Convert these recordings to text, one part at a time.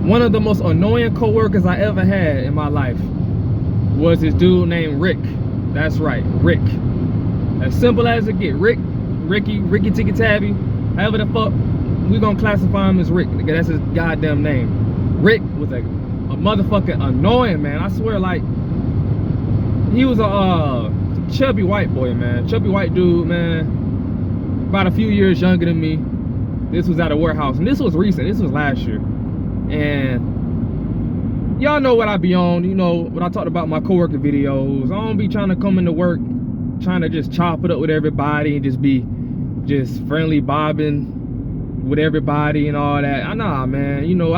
one of the most annoying coworkers I ever had in my life was this dude named Rick. That's right, Rick. As simple as it get. Ricky Ticky Tabby, however the fuck we gonna classify him as Rick. That's his goddamn name. Rick was a motherfucking annoying man. I swear, like, he was a chubby white boy, man. Chubby white dude, man. About a few years younger than me. This was at a warehouse, and this was recent. This was last year. And y'all know what I be on. You know when I talked about my coworker videos. I don't be trying to come into work trying to just chop it up with everybody and just be friendly bobbing with everybody and all that. Nah, man. You know,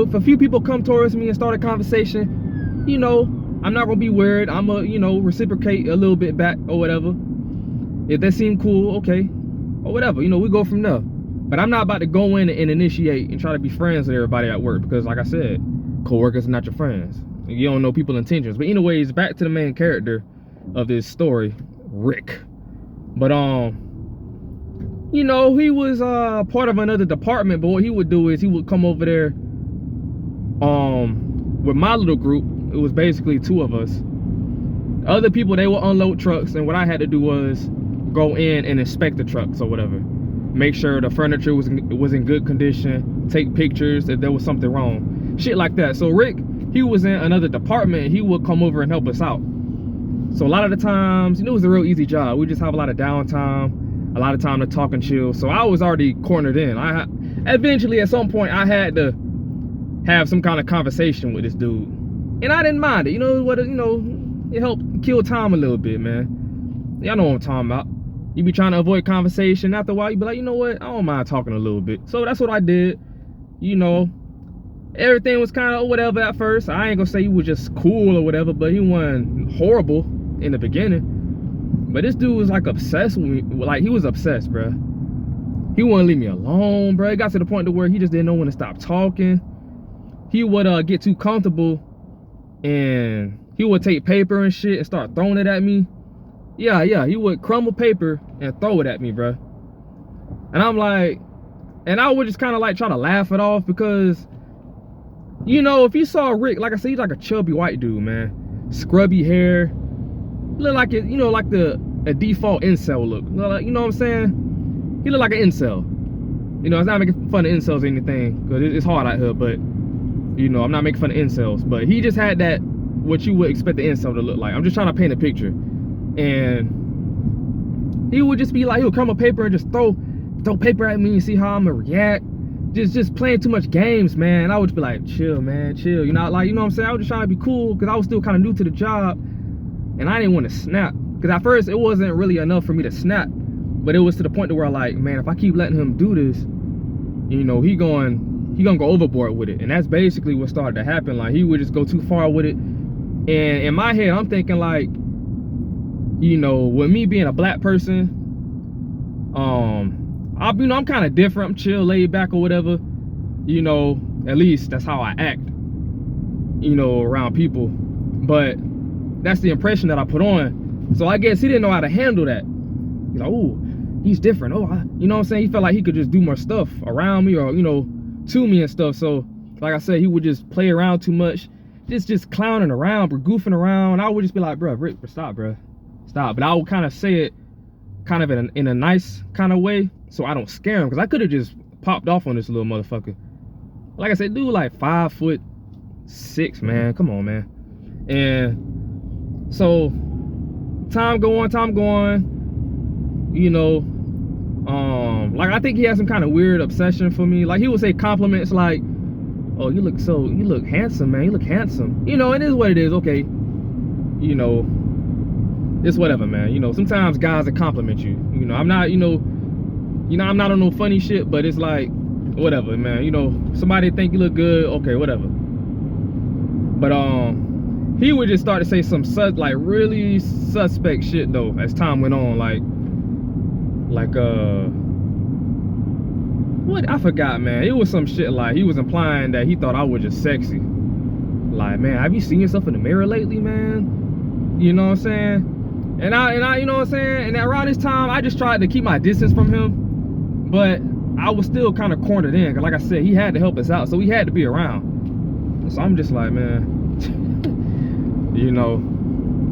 if a few people come towards me and start a conversation, you know, I'm not gonna be weird. I'm gonna, you know, reciprocate a little bit back or whatever. If they seem cool, okay, or whatever. You know, we go from there. But I'm not about to go in and initiate and try to be friends with everybody at work, because like I said, coworkers are not your friends. You don't know people's intentions. But anyways, back to the main character of this story, Rick. But you know, he was part of another department, but what he would do is he would come over there with my little group. It was basically 2 of us. Other people, they would unload trucks, and what I had to do was go in and inspect the trucks or whatever. Make sure the furniture was in good condition, take pictures if there was something wrong, shit like that. So Rick, he was in another department. He would come over and help us out. So a lot of the times, you know, it was a real easy job. We just have a lot of downtime, a lot of time to talk and chill. So I was already cornered in. Eventually at some point I had to have some kind of conversation with this dude, and I didn't mind it. You know what? You know, it helped kill time a little bit, man. Y'all know what I'm talking about. You be trying to avoid conversation. After a while, you be like, you know what? I don't mind talking a little bit. So that's what I did. You know, everything was kind of whatever at first. I ain't gonna say he was just cool or whatever, but he wasn't horrible in the beginning. But this dude was like obsessed with me. Like, he was obsessed, bro. He wouldn't leave me alone, bro. It got to the point to where he just didn't know when to stop talking. He would get too comfortable, and he would take paper and shit and start throwing it at me. Yeah, he would crumble paper and throw it at me, bro. And I'm like, and I would just kind of like try to laugh it off, because, you know, if you saw Rick, like I said, he's like a chubby white dude, man. Scrubby hair. Look like it, you know, like a default incel look. You know what I'm saying? He look like an incel. You know, it's not making fun of incels or anything, because it's hard out here, but, you know, I'm not making fun of incels. But he just had that, what you would expect the incel to look like. I'm just trying to paint a picture. And he would just be like, he would crumble paper and just throw paper at me and see how I'm gonna react. Just playing too much games, man. I would just be like, chill, man, chill. You know, like, you know what I'm saying? I was just trying to be cool, because I was still kind of new to the job, and I didn't want to snap. Because at first it wasn't really enough for me to snap, but it was to the point to where, like, man, if I keep letting him do this, you know, he gonna go overboard with it. And that's basically what started to happen. Like, he would just go too far with it. And in my head, I'm thinking, like, you know, with me being a black person, you know, I'm kind of different. I'm chill, laid back or whatever. You know, at least that's how I act, you know, around people. But that's the impression that I put on. So I guess he didn't know how to handle that. He's like, oh, he's different. Oh, you know what I'm saying? He felt like he could just do more stuff around me, or, you know, to me and stuff. So, like I said, he would just play around too much, just clowning around, or goofing around. I would just be like, bro, Rick, stop, bro. Stop. But I would kind of say it kind of in a nice kind of way, so I don't scare him, because I could have just popped off on this little motherfucker. Like I said, dude, like 5'6", man. Come on, man. And so time going, you know, like, I think he had some kind of weird obsession for me. Like, he would say compliments like, oh, you look handsome, man. You look handsome. You know, it is what it is. Okay, you know, it's whatever, man. You know, sometimes guys that compliment you. You know, I'm not, you know, I'm not on no funny shit, but it's like, whatever, man. You know, somebody think you look good, okay, whatever. But he would just start to say some like really suspect shit though as time went on. Like what, I forgot, man. It was some shit like he was implying that he thought I was just sexy. Like, man, have you seen yourself in the mirror lately, man? You know what I'm saying? And I, you know what I'm saying? And around this time, I just tried to keep my distance from him, but I was still kind of cornered in, because like I said, he had to help us out, so he had to be around. So I'm just like, man, you know,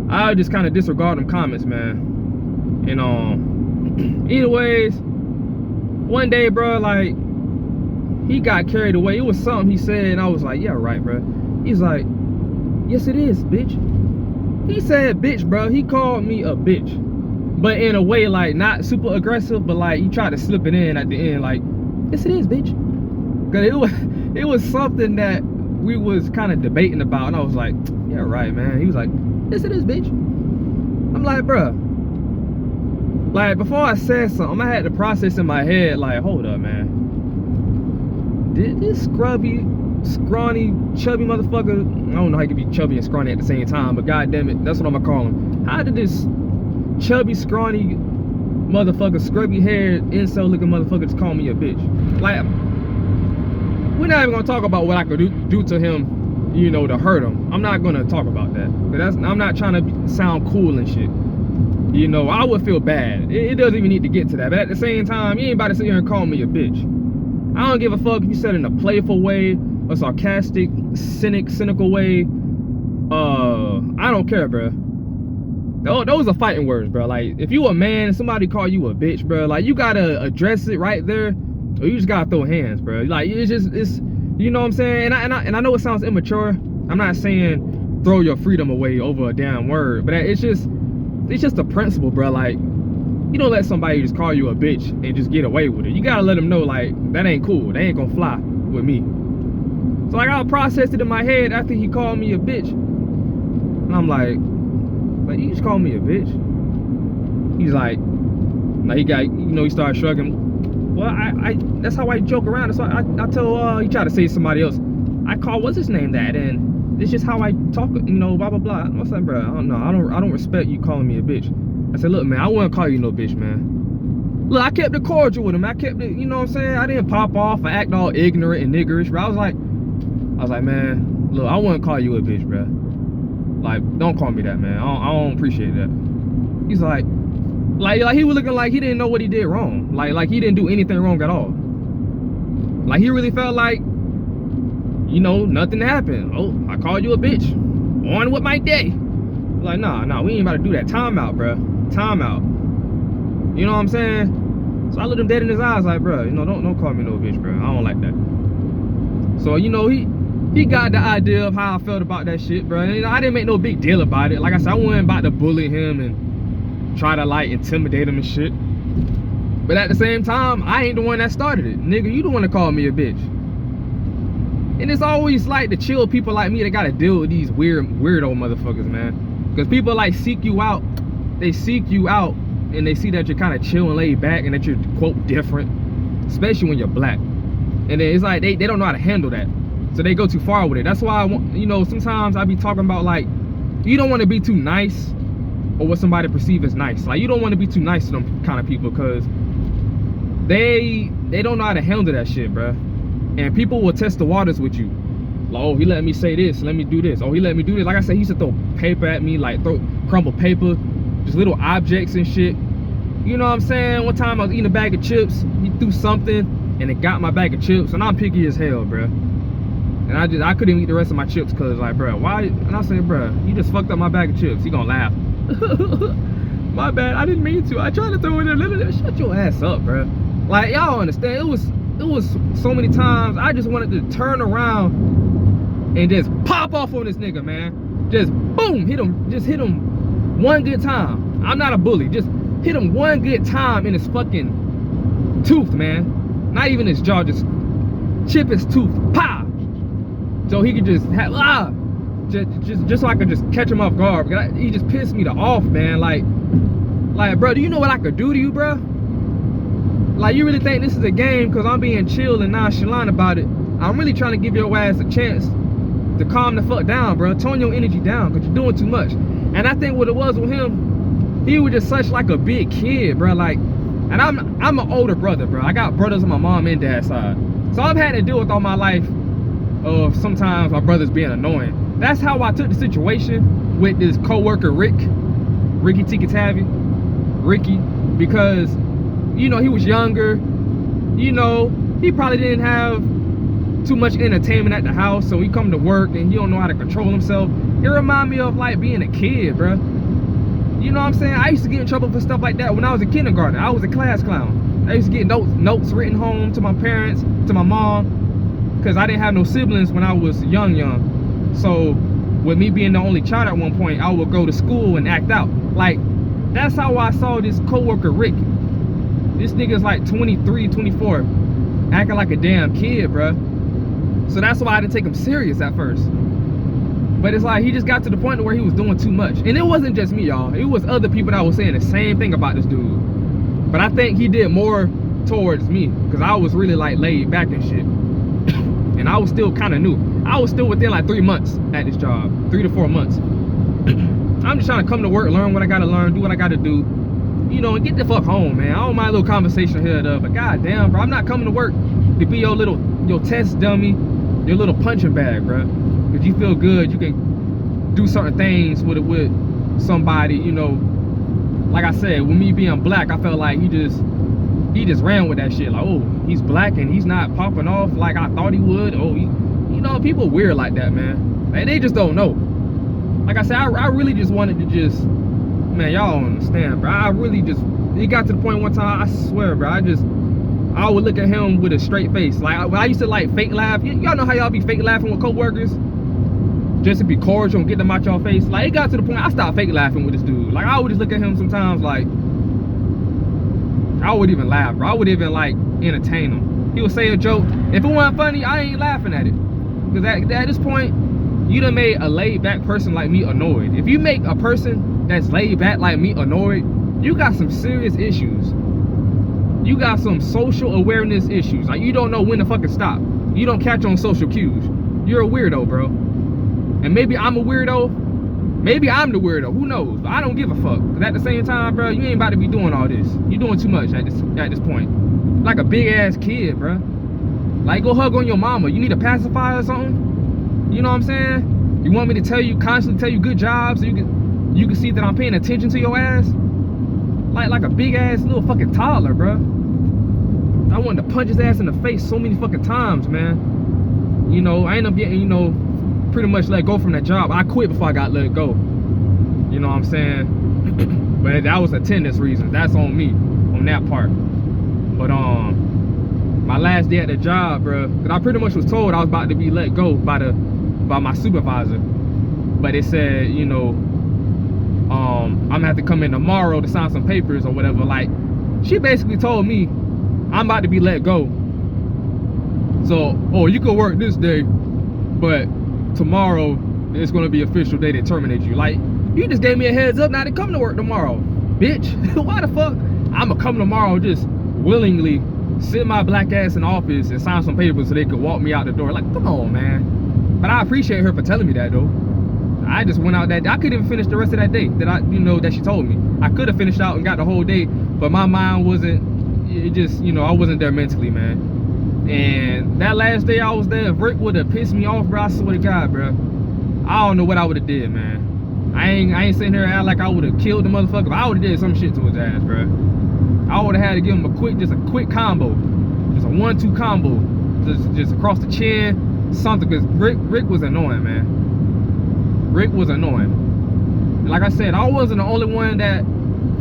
I just kind of disregard them comments, man. And either ways, one day, bro, like, he got carried away. It was something he said, and I was like, yeah, right, bro. He's like, yes, it is, bitch. He said bitch, bro. He called me a bitch, but in a way, like, not super aggressive, but like he tried to slip it in at the end, like, yes, it is, bitch. Cause it was something that we was kind of debating about, and I was like, yeah, right, man. He was like, yes, it is, bitch. I'm like, bro, like, before I said something, I had to process in my head, like, hold up, man. Did this scrawny, chubby motherfucker, I don't know how he could be chubby and scrawny at the same time, but goddamn it, that's what I'm gonna call him. How did this chubby, scrawny motherfucker, scrubby haired, incel looking motherfucker just call me a bitch? Like, we're not even gonna talk about what I could do to him, you know, to hurt him. I'm not gonna talk about that. Cause I'm not trying to sound cool and shit. You know, I would feel bad. It doesn't even need to get to that. But at the same time, you ain't about to sit here and call me a bitch. I don't give a fuck if you said it in a playful way, a sarcastic, cynical way. I don't care, bro. Those are fighting words, bro. Like, if you a man and somebody call you a bitch, bro, like, you gotta address it right there, or you just gotta throw hands, bro. Like, it's you know what I'm saying? And I know it sounds immature. I'm not saying throw your freedom away over a damn word, but it's just a principle, bro. Like, you don't let somebody just call you a bitch and just get away with it. You gotta let them know, like, that ain't cool. They ain't gonna fly with me. So, like, I processed it in my head after he called me a bitch. And I'm like, you just called me a bitch? He's like, he started shrugging. Well, that's how I joke around. So I tell, he tried to say somebody else. I call, what's his name that? And it's just how I talk, you know, blah, blah, blah. I was like, bro, I don't respect you calling me a bitch. I said, look, man, I wouldn't call you no bitch, man. Look, I kept it cordial with him. I kept it, you know what I'm saying? I didn't pop off or act all ignorant and niggerish, bro. I was like, man, look, I wouldn't call you a bitch, bro. Like, don't call me that, man. I don't appreciate that. He's like he was looking like he didn't know what he did wrong. Like he didn't do anything wrong at all. Like, he really felt like, you know, nothing happened. Oh, I called you a bitch. On with my day. Like, nah, we ain't about to do that. Time out, bro. Time out. You know what I'm saying? So I looked him dead in his eyes, like, bro, you know, don't call me no bitch, bro. I don't like that. So, you know, he got the idea of how I felt about that shit, bro. And, you know, I didn't make no big deal about it. Like I said, I wasn't about to bully him and try to, like, intimidate him and shit. But at the same time, I ain't the one that started it. Nigga, you the one that called me a bitch. And it's always like the chill people like me that gotta deal with these weirdo motherfuckers, man. Because people like seek you out. They seek you out and they see that you're kind of chill and laid back and that you're, quote, different. Especially when you're black. And then it's like they don't know how to handle that. So they go too far with it. That's why I want, you know, sometimes I be talking about, like, you don't want to be too nice or what somebody perceive as nice. Like, you don't want to be too nice to them kind of people because they don't know how to handle that shit, bro. And people will test the waters with you. Like, oh, he let me say this, let me do this. Oh, he let me do this. Like I said, he used to throw paper at me, like crumble paper, just little objects and shit. You know what I'm saying? One time I was eating a bag of chips, he threw something and it got my bag of chips, and I'm picky as hell, bro. And I couldn't eat the rest of my chips because, like, bro, why? And I said, bro, you just fucked up my bag of chips. He gonna laugh. My bad, I didn't mean to. I tried to throw it in there. Shut your ass up, bro. Like, y'all understand? It was so many times I just wanted to turn around and just pop off on this nigga, man. Just boom, hit him one good time. I'm not a bully. Just hit him one good time in his fucking tooth, man. Not even his jaw, just chip his tooth. Pow! So he could just have, just so I could just catch him off guard. Because he just pissed me off, man. Like, bro, do you know what I could do to you, bro? Like, you really think this is a game because I'm being chill and nonchalant about it? I'm really trying to give your ass a chance to calm the fuck down, bro. Tone your energy down because you're doing too much. And I think what it was with him, he was just such like a big kid, bro. Like, and I'm an older brother, bro. I got brothers on my mom and dad's side. So I've had to deal with all my life of sometimes my brothers being annoying. That's how I took the situation with this coworker Ricky Tikatavi, Ricky, because, you know, he was younger, you know, he probably didn't have too much entertainment at the house, so he come to work and he don't know how to control himself. It remind me of like being a kid, bro. You know what I'm saying? I used to get in trouble for stuff like that when I was in kindergarten. I was a class clown. I used to get notes written home to my parents, to my mom, because I didn't have no siblings when I was young. So with me being the only child at one point, I would go to school and act out. Like, that's how I saw this coworker Rick. This nigga's like 23, 24, acting like a damn kid, bruh. So that's why I didn't take him serious at first. But it's like he just got to the point where he was doing too much. And it wasn't just me, y'all. It was other people that was saying the same thing about this dude. But I think he did more towards me, because I was really like laid back and shit. And I was still kind of new. I was still within like 3 months at this job, 3 to 4 months. I'm just trying to come to work, learn what I gotta learn, do what I gotta do, you know, and get the fuck home, man. I don't mind a little conversation here and there, but goddamn, bro, I'm not coming to work to be your test dummy, your little punching bag, bro. If you feel good, you can do certain things with somebody, you know. Like I said, with me being black, I felt like he just ran with that shit. Like, oh, he's black and he's not popping off like I thought he would. Oh, you know, people weird like that, man. They just don't know. Like I said, I really just wanted to just, man, y'all don't understand, bro. I really just, it got to the point one time, I swear, bro, I would look at him with a straight face. Like, when I used to like fake laugh, y'all know how y'all be fake laughing with coworkers? Just to be cordial and get them out y'all face. Like, it got to the point I stopped fake laughing with this dude. Like, I would just look at him sometimes like, I would even laugh, bro. I would even like entertain him. He would say a joke. If it wasn't funny, I ain't laughing at it. Because at this point, you done made a laid back person like me annoyed. If you make a person that's laid back like me annoyed, you got some serious issues. You got some social awareness issues. Like, you don't know when to fucking stop. You don't catch on social cues. You're a weirdo, bro. And maybe I'm a weirdo. Maybe I'm the weirdo. Who knows? I don't give a fuck. But at the same time, bro, you ain't about to be doing all this. You're doing too much at this point. Like a big ass kid, bro. Like, go hug on your mama. You need a pacifier or something? You know what I'm saying? You want me to constantly tell you good job so you can see that I'm paying attention to your ass? Like a big ass little fucking toddler, bro. I wanted to punch his ass in the face so many fucking times, man. You know, I ended up getting, you know, pretty much let go from that job. I quit before I got let go. You know what I'm saying? But that was attendance reasons. That's on me, on that part. But my last day at the job, bro, because I pretty much was told I was about to be let go by my supervisor. But they said, you know, I'm gonna have to come in tomorrow to sign some papers or whatever. Like, she basically told me I'm about to be let go. So, oh, you could work this day, but tomorrow it's gonna be official day to terminate you. Like, you just gave me a heads up not to come to work tomorrow, bitch. Why the fuck I'ma come tomorrow just willingly sit my black ass in the office and sign some papers so they could walk me out the door? Like, come on, man. But I appreciate her for telling me that, though. I just went out that day. I couldn't even finish the rest of that day that she told me. I could have finished out and got the whole day, but my mind wasn't, it just, you know, I wasn't there mentally, man. And that last day I was there, if Rick would have pissed me off, bro, I swear to God, bro, I don't know what I would have did, man. I ain't sitting here acting like I would have killed the motherfucker, but I would have did some shit to his ass, bro. I would have had to give him just a quick combo, just a 1-2 combo, just across the chin, something, because Rick was annoying, man. Rick was annoying. Like I said, I wasn't the only one that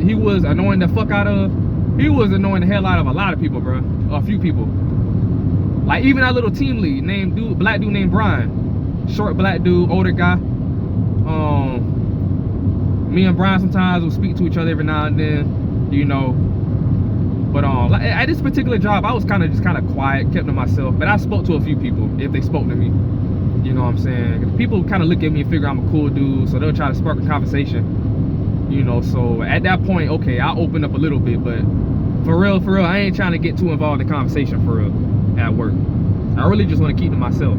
he was annoying the fuck out of. He was annoying the hell out of a lot of people, bro. A few people. Like, even our little team lead, black dude named Brian. Short black dude, older guy. Me and Brian sometimes will speak to each other every now and then, you know. But like, at this particular job, I was kind of quiet, kept to myself. But I spoke to a few people if they spoke to me. You know what I'm saying? People kind of look at me and figure I'm a cool dude, so they'll try to spark a conversation. You know, so at that point, okay, I opened up a little bit, but for real, I ain't trying to get too involved in the conversation for real at work. I really just want to keep to myself.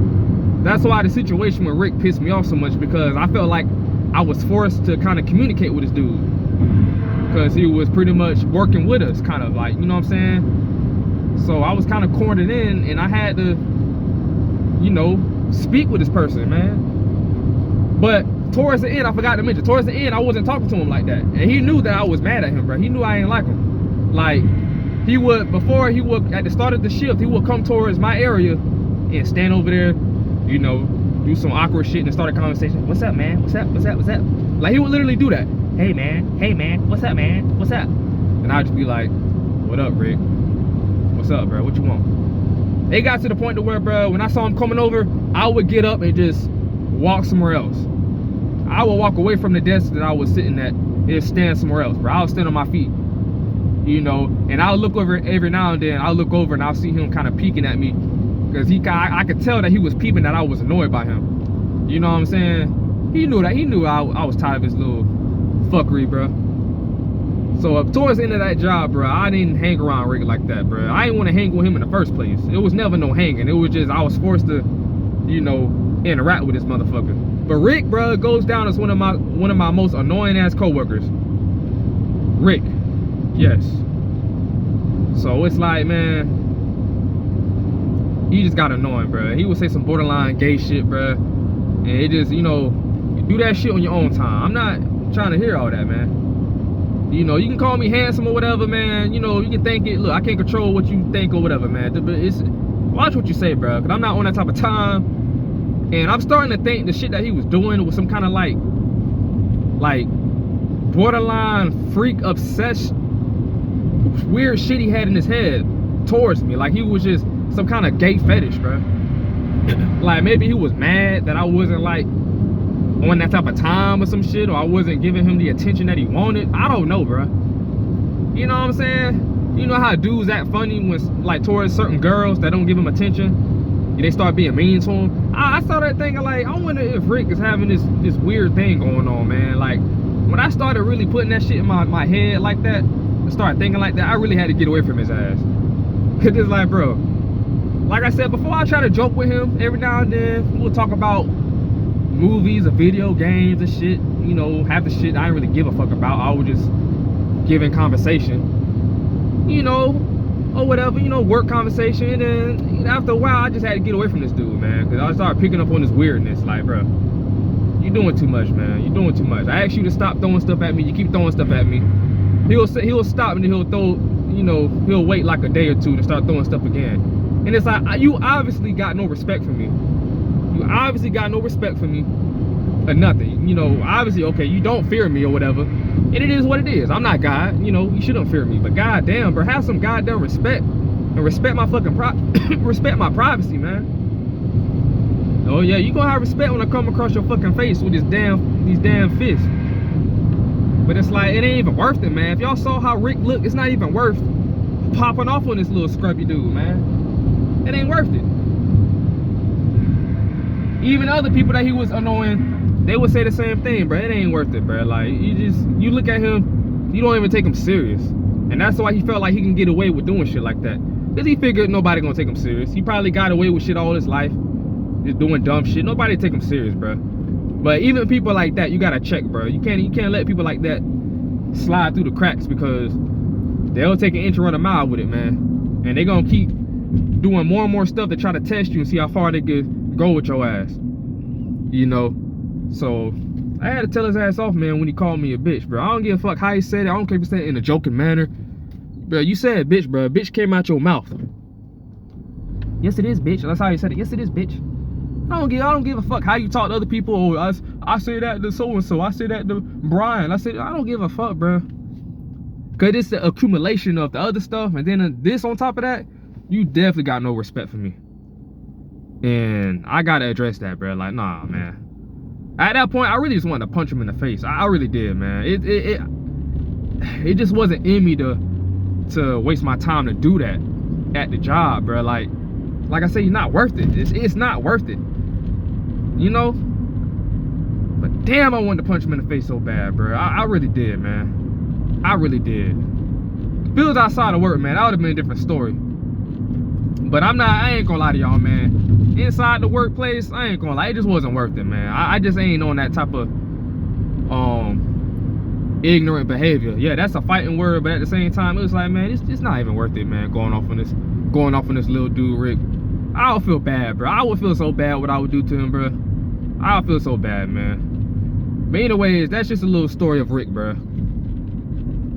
That's why the situation with Rick pissed me off so much, because I felt like I was forced to kind of communicate with this dude, because he was pretty much working with us, kind of like, you know what I'm saying? So I was kind of cornered in, and I had to, you know, speak with this person, man. But towards the end, I forgot to mention, towards the end, I wasn't talking to him like that. And he knew that I was mad at him, bro. He knew I ain't like him. Like, at the start of the shift, he would come towards my area and stand over there, you know, do some awkward shit and start a conversation. What's up, man? What's up? What's up? What's up? Like, he would literally do that. Hey, man. Hey, man. What's up, man? What's up? And I'd just be like, what up, Rick? What's up, bro? What you want? It got to the point to where, bro, when I saw him coming over, I would get up and just walk somewhere else. I would walk away from the desk that I was sitting at and stand somewhere else, bro. I'll stand on my feet, you know, and I'll look over every now and then. I'll look over and I'll see him kind of peeking at me, because I could tell that he was peeping, that I was annoyed by him. You know what I'm saying? He knew that. He knew I was tired of his little fuckery, bro. So towards the end of that job, bro, I didn't hang around Rick like that, bro. I didn't want to hang with him in the first place. It was never no hanging. It was just I was forced to, you know, interact with this motherfucker. But Rick, bro, goes down as one of my most annoying ass coworkers. Rick, yes. So it's like, man, he just got annoying, bro. He would say some borderline gay shit, bro, and it just, you know, do that shit on your own time. I'm not trying to hear all that, man. You know, you can call me handsome or whatever, man. You know, you can think it. Look, I can't control what you think or whatever, man. But it's, watch what you say, bro, because I'm not on that type of time. And I'm starting to think the shit that he was doing was some kind of like borderline freak obsession, weird shit he had in his head towards me. Like he was just some kind of gay fetish, bro. Like maybe he was mad that I wasn't like on that type of time or some shit, or I wasn't giving him the attention that he wanted. I don't know, bro. You know what I'm saying? You know how dudes act funny when like towards certain girls that don't give him attention? They start being mean to him. I started thinking like, I wonder if Rick is having this weird thing going on, man. Like when I started really putting that shit in my head like that, I started thinking like that, I really had to get away from his ass. Cause it's like, bro, like I said before, I try to joke with him every now and then. We'll talk about movies or video games and shit. You know, half the shit I didn't really give a fuck about. I was just giving conversation, you know, or whatever, you know, work conversation. And after a while, I just had to get away from this dude, man, because I started picking up on this weirdness. Like, bro, you doing too much, man. You doing too much. I asked you to stop throwing stuff at me. You keep throwing stuff at me. He'll stop and then he'll throw, you know, he'll wait like a day or two to start throwing stuff again. And it's like, you obviously got no respect for me. You obviously got no respect for me or nothing. You know, obviously, okay, you don't fear me or whatever. And it is what it is. I'm not God. You know, you shouldn't fear me. But goddamn, bro, have some goddamn respect. And respect my fucking respect my privacy, man. Oh yeah, you gonna have respect when I come across your fucking face with these damn fists. But it's like, it ain't even worth it, man. If y'all saw how Rick looked, it's not even worth popping off on this little scrubby dude, man. It ain't worth it. Even other people that he was annoying, they would say the same thing, bro. It ain't worth it, bro. Like, you look at him, you don't even take him serious. And that's why he felt like he can get away with doing shit like that. Because he figured nobody gonna take him serious. He probably got away with shit all his life, just doing dumb shit. Nobody take him serious, bro. But even people like that, you gotta check, bro. You can't let people like that slide through the cracks, because they'll take an inch and run a mile with it, man. And they gonna keep doing more and more stuff to try to test you and see how far they could go with your ass. You know? So I had to tell his ass off, man, when he called me a bitch, bro. I don't give a fuck how he said it. I don't care if he said it in a joking manner. Bro, you said bitch, bro. Bitch came out your mouth. Yes, it is, bitch. That's how he said it. Yes, it is, bitch. I don't give a fuck how you talk to other people. Or I say that to so and so. I say that to Brian. I don't give a fuck, bro. Cause it's the accumulation of the other stuff, and then this on top of that. You definitely got no respect for me, and I gotta address that, bro. Like, nah, man. At that point, I really just wanted to punch him in the face. I really did, man. It just wasn't in me to waste my time to do that at the job, bro. Like I said, you're not worth it. It's not worth it, you know. But damn, I wanted to punch him in the face so bad, bro. I really did, man. I really did. If it was outside of work, man, that would have been a different story. But I ain't gonna lie to y'all, man. Inside the workplace, I ain't gonna lie, it just wasn't worth it, man. I just ain't on that type of ignorant behavior. Yeah, that's a fighting word, but at the same time, it was like, man, it's not even worth it, man. Going off on this little dude, Rick. I don't feel bad, bro. I would feel so bad what I would do to him, bro. I would feel so bad, man. But anyways, that's just a little story of Rick, bro.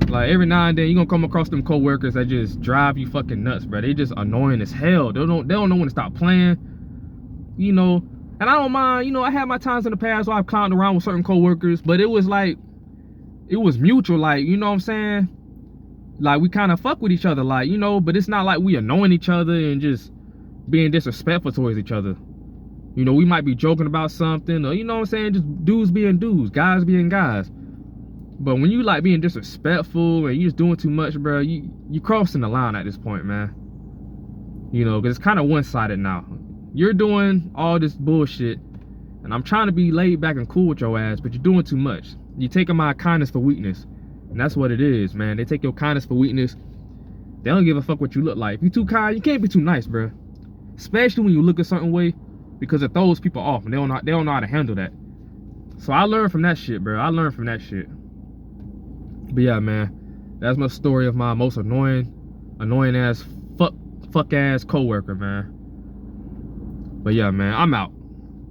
Like, every now and then, you gonna come across them coworkers that just drive you fucking nuts, bro. They just annoying as hell. They don't know when to stop playing. you know, and I don't mind, you know, I had my times in the past where I've clowned around with certain coworkers, but it was like, it was mutual, like, you know what I'm saying? Like, we kind of fuck with each other, like, you know, but it's not like we annoying each other and just being disrespectful towards each other. You know, we might be joking about something, or, you know what I'm saying, just dudes being dudes, guys being guys. But when you like being disrespectful and you just doing too much, bro, you crossing the line at this point, man. You know, because it's kind of one-sided now. You're doing all this bullshit, and I'm trying to be laid back and cool with your ass, but you're doing too much. You're taking my kindness for weakness, and that's what it is, man. They take your kindness for weakness. They don't give a fuck what you look like. If you too kind, you can't be too nice, bro. Especially when you look a certain way, because it throws people off, and they don't know how to handle that. So I learned from that shit, bro. I learned from that shit. But yeah, man, that's my story of my most annoying ass fuck ass coworker, man. But yeah, man, I'm out.